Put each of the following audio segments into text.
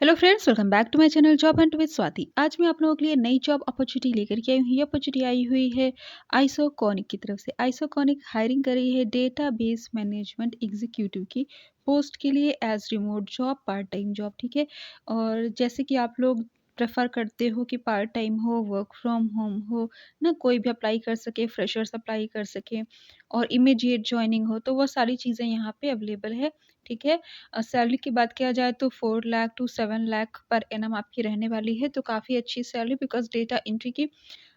Hello friends, welcome back to my channel job hunt with Swati. आज मैं आप लोगों के लिए नई जॉब अपॉर्चुनिटी लेकर के आई हूँ। ये अपॉर्चुनिटी आई हुई है आइसोकॉनिक की तरफ से। आइसोकॉनिक हायरिंग कर रही है डेटाबेस मैनेजमेंट एग्जीक्यूटिव की पोस्ट के लिए as remote job, part time job. ठीक है, और जैसे कि आप लोग प्रेफर करते हो कि पार्ट टाइम हो, वर्क फ्रॉम होम हो ना, कोई भी अप्लाई कर सके, फ्रेशर्स अप्लाई कर सके और इमीडिएट ज्वाइनिंग हो, तो वो सारी चीज़ें यहाँ पे अवेलेबल है। ठीक है, सैलरी की बात किया जाए तो 4 lakh to 7 lakh per annum आपकी रहने वाली है, तो काफ़ी अच्छी सैलरी। बिकॉज़ डेटा एंट्री की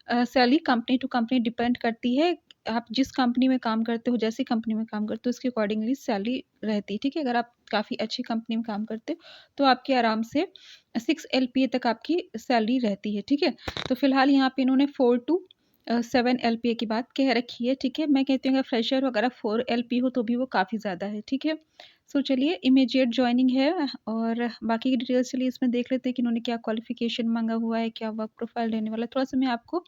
salary company to company depend करती है। आप जिस कंपनी में काम करते हो, जैसी कंपनी में काम करते हो, उसके अकॉर्डिंगली सैलरी रहती है। ठीक है, अगर आप काफ़ी अच्छी कंपनी में काम करते हो, तो आपकी आराम से 6 एलपीए तक आपकी सैलरी रहती है। ठीक है, तो फिलहाल यहाँ पे इन्होंने 4 टू 7 एलपीए की बात कह रखी है। ठीक है, मैं कहती हूँ अगर फ्रेशर हो, अगर आप 4 एलपी हो तो भी वो काफ़ी ज़्यादा है। ठीक है, सो चलिए इमीडिएट जॉइनिंग है और बाकी की डिटेल्स चलिए इसमें देख लेते हैं कि इन्होंने क्या क्वालिफिकेशन मांगा हुआ है, क्या वर्क प्रोफाइल रहने वाला है। थोड़ा सा मैं आपको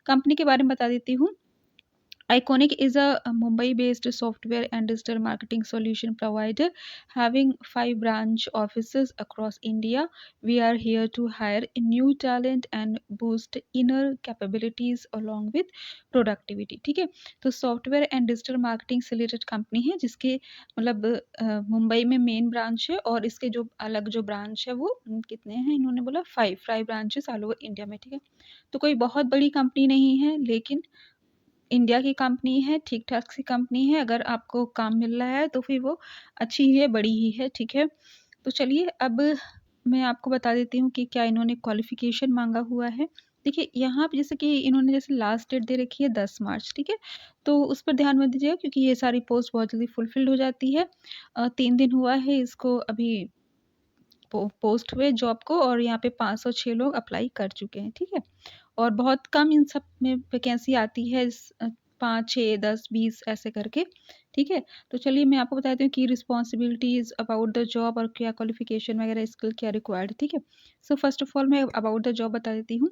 कंपनी के बारे में बता देती हूँ। Iconic is a Mumbai-based software and digital marketing solution provider having 5 branch offices across India. We are here to hire new talent and boost inner capabilities along with productivity. ठीक है, तो सॉफ्टवेयर एंड डिजिटल मार्केटिंग से related company है जिसके मतलब मुंबई में main branch है और इसके जो अलग जो ब्रांच है वो कितने हैं, इन्होंने बोला 5 ब्रांचेस ऑल ओवर इंडिया में। ठीक है, तो कोई बहुत बड़ी कंपनी नहीं है, लेकिन इंडिया की कंपनी है, ठीक-ठाक सी कंपनी है। अगर आपको काम मिल रहा है तो फिर वो अच्छी ही है, बड़ी ही है। ठीक है, तो चलिए अब मैं आपको बता देती हूँ कि क्या इन्होंने क्वालिफ़िकेशन माँगा हुआ है। देखिए यहाँ पे जैसे कि इन्होंने जैसे लास्ट डेट दे रखी है 10 मार्च। ठीक है, तो उस पर ध्यान मत दीजिएगा क्योंकि ये सारी पोस्ट बहुत जल्दी फुलफ़िल्ड हो जाती है। 3 दिन हुआ है इसको अभी पोस्ट हुए जॉब को और यहाँ पे 506 लोग अप्लाई कर चुके हैं। ठीक है, और बहुत कम इन सब में वैकेंसी आती है 5, 6, 10, 20 ऐसे करके। ठीक है, तो चलिए मैं आपको बताती हूँ की रिस्पॉन्सिबिलिटीज़ अबाउट द जॉब और क्या क्वालिफ़िकेशन वगैरह स्किल क्या रिक्वायर्ड है। ठीक है, सो फर्स्ट ऑफ ऑल मैं अबाउट द जॉब बता देती हूँ।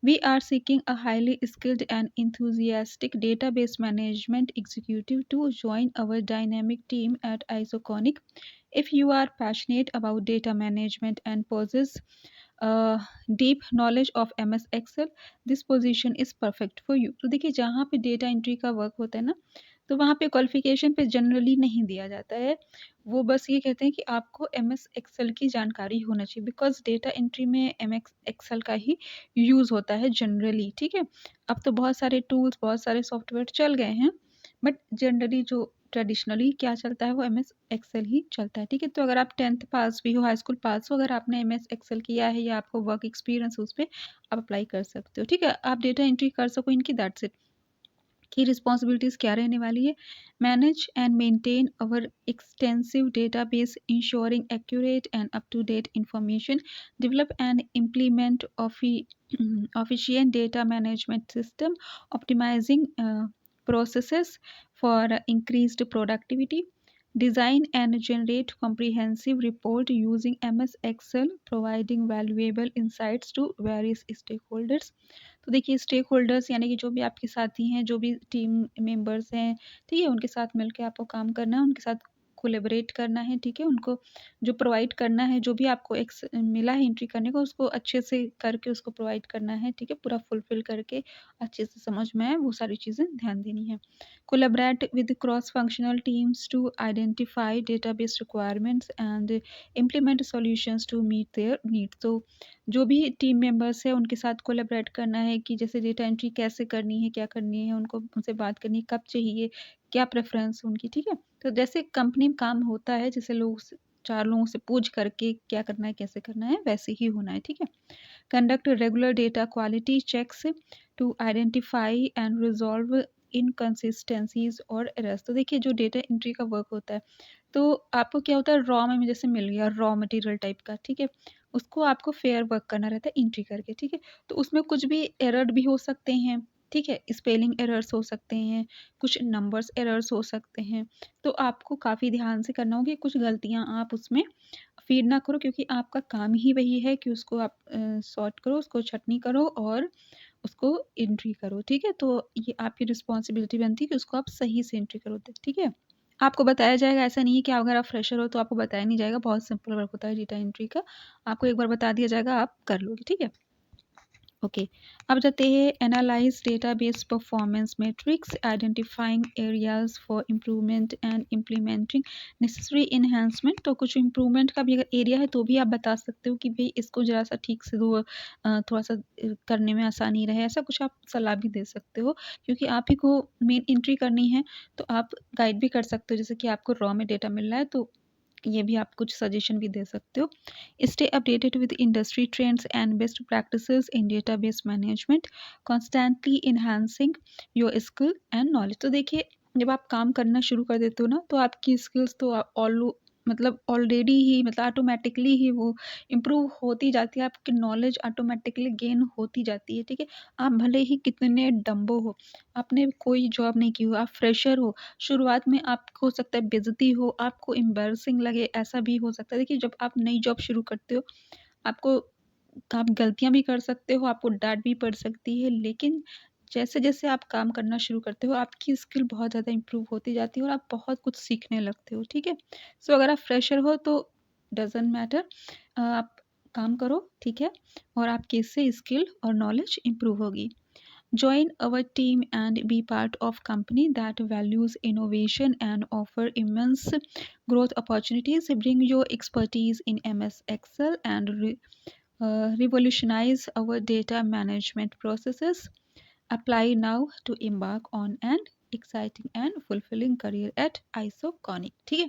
We are seeking a highly skilled and enthusiastic database management executive to join our dynamic team at Isoconic. If you are passionate about data management and possess deep knowledge of MS Excel, this position is perfect for you. तो देखिए जहाँ पे data entry का work होता है ना, तो वहाँ पे क्वालिफिकेशन पे जनरली नहीं दिया जाता है। वो बस ये कहते हैं कि आपको एमएस एक्सेल की जानकारी होना चाहिए। बिकॉज़ डेटा एंट्री में एमएक्स एक्सेल का ही यूज़ होता है जनरली। ठीक है, अब तो बहुत सारे टूल्स, बहुत सारे सॉफ्टवेयर चल गए हैं, बट जनरली जो ट्रेडिशनली क्या चलता है वो एमएस एक्सेल ही चलता है। ठीक है, तो अगर आप 10th पास भी हो, हाई स्कूल पास हो, अगर आपने एमएस एक्सेल किया है या आपको वर्क एक्सपीरियंस उस पे, आप अप्लाई कर सकते हो। ठीक है, आप डेटा एंट्री कर सको इनकी, दैट्स इट। की रिस्पॉन्सिबिलिटीज़ क्या रहने वाली है? Manage and maintain our extensive database ensuring accurate and up to date information, develop and implement efficient data management system, optimizing processes for increased productivity, design and generate comprehensive report using MS Excel, providing valuable insights to various stakeholders। तो देखिए stake holders यानी कि जो भी आपके साथी हैं, जो भी टीम मेंबर्स हैं, ठीक है? उनके साथ मिलके आपको काम करना है, उनके साथ कोलैबोरेट करना है, ठीक है? उनको जो प्रोवाइड करना है, जो भी आपको मिला है एंट्री करने को, उसको अच्छे से करके उसको प्रोवाइड करना है, ठीक है? पूरा फुलफ़िल करके अच्छे से समझ में आए, वो सारी चीज़ें ध्यान देनी है। Collaborate with cross functional teams to identify database requirements and implement solutions to meet their needs. तो जो भी टीम मेंबर्स हैं उनके साथ कोलैबोरेट करना है कि जैसे डेटा एंट्री कैसे करनी है, क्या करनी है, उनको उनसे बात करनी है, कब चाहिए, क्या प्रेफ़रेंस उनकी, ठीक है? तो जैसे कंपनी में काम होता है, जैसे लोग स 4 लोगों से पूछ करके क्या करना है, कैसे करना है, वैसे ही होना है, ठीक है? Conduct regular data quality checks to identify and resolve inconsistencies और एरर्स। तो देखिए जो डेटा एंट्री का वर्क होता है, तो आपको क्या होता है रॉ में जैसे मिल गया रॉ मटेरियल टाइप का, ठीक है? उसको आपको फेयर वर्क करना रहता है एंट्री करके, ठीक है? तो उसमें कुछ भी एरर भी हो सकते हैं, ठीक है? स्पेलिंग एरर्स हो सकते हैं, कुछ नंबर्स एरर्स हो सकते हैं, तो आपको काफ़ी ध्यान से करना होगा कि कुछ गलतियाँ आप उसमें फ़ीड ना करो क्योंकि आपका काम ही वही है कि उसको आप सॉर्ट करो, उसको छँटनी करो और उसको एंट्री करो, ठीक है? तो ये आपकी रिस्पॉन्सिबिलिटी बनती है कि उसको आप सही से एंट्री करो, ठीक है? आपको बताया जाएगा, ऐसा नहीं है कि अगर आप फ्रेशर हो तो आपको बताया नहीं जाएगा, बहुत सिंपल वर्क होता है डेटा एंट्री का। आपको एक बार बता दिया जाएगा, आप कर लोगे, ठीक है। ओके, अब जाते हैं analyse database performance matrix, identifying areas for improvement and implementing necessary enhancement. तो कुछ इम्प्रूवमेंट का भी अगर एरिया है तो भी आप बता सकते हो कि भाई इसको ज़रा सा ठीक से दो, थोड़ा सा करने में आसानी रहे, ऐसा कुछ आप सलाह भी दे सकते हो, क्योंकि आप ही को मेन एंट्री करनी है। तो आप गाइड भी कर सकते हो, जैसे कि आपको रॉ में डेटा मिल रहा है तो ये भी आप कुछ सजेशन भी दे सकते हो। Stay updated with industry trends and best practices in database management, constantly enhancing your skill and knowledge. तो देखिए, जब आप काम करना शुरू कर देते हो ना तो आपकी स्किल्स तो ऑल मतलब ऑलरेडी ही मतलब ऑटोमेटिकली ही वो इम्प्रूव होती जाती है, आपकी नॉलेज ऑटोमेटिकली गेन होती जाती है, ठीक है। आप भले ही कितने डम्बो हो, आपने कोई जॉब नहीं की हो, आप फ्रेशर हो, शुरुआत में आपको हो सकता है बेइज्जती हो, आपको एम्बैरसिंग लगे, ऐसा भी हो सकता है। देखिए, जब आप नई जॉब शुरू करते हो, आपको आप गलतियाँ भी कर सकते हो, आपको डाँट भी पड़ सकती है, लेकिन जैसे-जैसे आप काम करना शुरू करते हो, आपकी स्किल बहुत ज़्यादा इम्प्रूव होती जाती है और आप बहुत कुछ सीखने लगते हो, ठीक है। सो अगर आप फ्रेशर हो तो डज़न्ट मैटर, आप काम करो, ठीक है, और आपकी इससे स्किल और नॉलेज इम्प्रूव होगी। Join our team and be part of company that values innovation and offer immense growth opportunities. Bring your expertise in MS Excel and revolutionize our data management processes. Apply now to embark on an exciting and fulfilling career at Isoconic. ठीक है,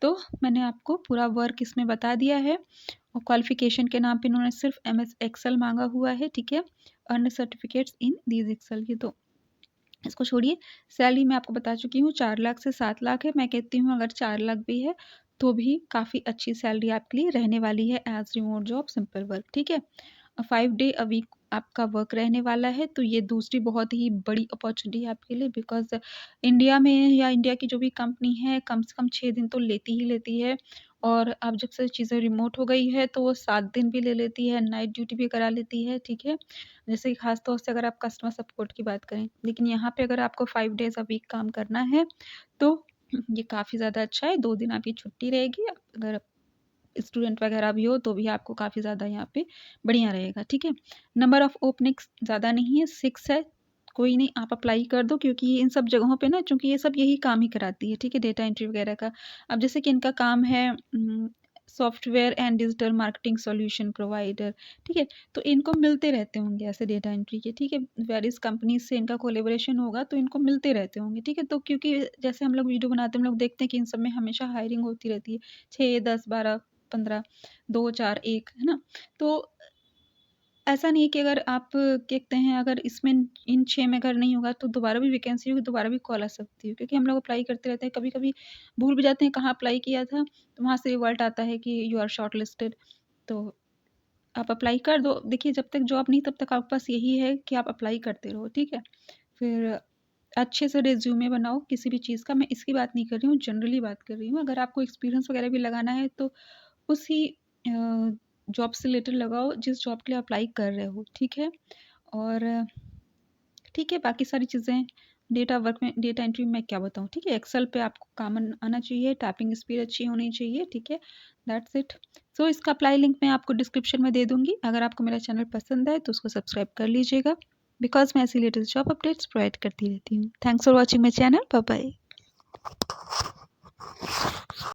तो मैंने आपको पूरा work इसमें बता दिया है और क्वालिफिकेशन के नाम पे इन्होंने सिर्फ MS एक्सेल मांगा हुआ है, ठीक है। Earn certificates in these Excel, ये तो इसको छोड़िए। सैलरी मैं आपको बता चुकी हूँ 4 लाख से 7 लाख है। मैं कहती हूँ अगर 4 लाख भी है तो भी काफ़ी अच्छी सैलरी आपके लिए रहने वाली है as remote job simple work, ठीक है। 5 डे अ वीक आपका वर्क रहने वाला है, तो ये दूसरी बहुत ही बड़ी अपॉर्चुनिटी है आपके लिए, बिकॉज़ इंडिया में या इंडिया की जो भी कंपनी है कम से कम 6 दिन तो लेती ही लेती है, और अब जब से चीज़ें रिमोट हो गई है तो वो 7 दिन भी ले लेती है, नाइट ड्यूटी भी करा लेती है, ठीक है। जैसे कि ख़ास तौर से अगर आप कस्टमर सपोर्ट की बात करें, लेकिन यहाँ पे अगर आपको 5 डेज़ अ वीक काम करना है तो ये काफ़ी ज़्यादा अच्छा है। 2 दिन आपकी छुट्टी रहेगी, अगर स्टूडेंट वगैरह भी हो तो भी आपको काफ़ी ज़्यादा यहाँ पे बढ़िया रहेगा, ठीक है। नंबर ऑफ ओपनिंग्स ज़्यादा नहीं है, 6 है। कोई नहीं, आप अप्लाई कर दो, क्योंकि इन सब जगहों पे ना, चूँकि ये सब यही काम ही कराती है, ठीक है, डेटा एंट्री वगैरह का। अब जैसे कि इनका काम है software and digital marketing solution provider, ठीक है। तो इनको मिलते रहते होंगे ऐसे डेटा एंट्री के, ठीक है। वेरियस कंपनीज़ से इनका कोलैबोरेशन होगा तो इनको मिलते रहते होंगे, ठीक है। तो क्योंकि जैसे हम लोग वीडियो बनाते हैं, हम लोग देखते हैं कि इन सब में हमेशा हायरिंग होती रहती है, 6, 10, 12, 15, 2, 4, 1, है ना? तो ऐसा नहीं है कि अगर आप कहते हैं अगर इसमें इन 6 में अगर नहीं होगा तो दोबारा भी वैकेंसी होगी, दोबारा भी कॉल आ सकती है, क्योंकि हम लोग अप्लाई करते रहते हैं, कभी-कभी भूल भी जाते हैं कहाँ अप्लाई किया था, तो वहाँ से रिवर्ट आता है कि यू आर शॉर्टलिस्टेड। तो आप अप्लाई कर दो। देखिए, जब तक जॉब नहीं तब तक आपके पास यही है कि आप अप्लाई करते रहो, ठीक है? फिर अच्छे से रिज़्यूमे बनाओ किसी भी चीज़ का, मैं इसकी बात नहीं कर रही हूँ, जनरली बात कर रही हूँ। अगर आपको एक्सपीरियंस वगैरह भी लगाना है तो उसी जॉब से रिलेटेड लगाओ जिस जॉब के लिए अप्लाई कर रहे हो, ठीक है? और ठीक है, बाकी सारी चीज़ें डेटा वर्क में, डेटा एंट्री में मैं क्या बताऊँ, ठीक है? एक्सेल पे आपको काम आना चाहिए, टाइपिंग स्पीड अच्छी होनी चाहिए, ठीक है? That's it. सो इसका अप्लाई लिंक मैं आपको डिस्क्रिप्शन में दे दूँगी। अगर आपको मेरा चैनल पसंद है तो उसको सब्सक्राइब कर लीजिएगा, बिकॉज़ मैं ऐसी लेटेस्ट जॉब अपडेट्स प्रोवाइड करती रहती हूँ। Thanks for watching my channel. Bye bye.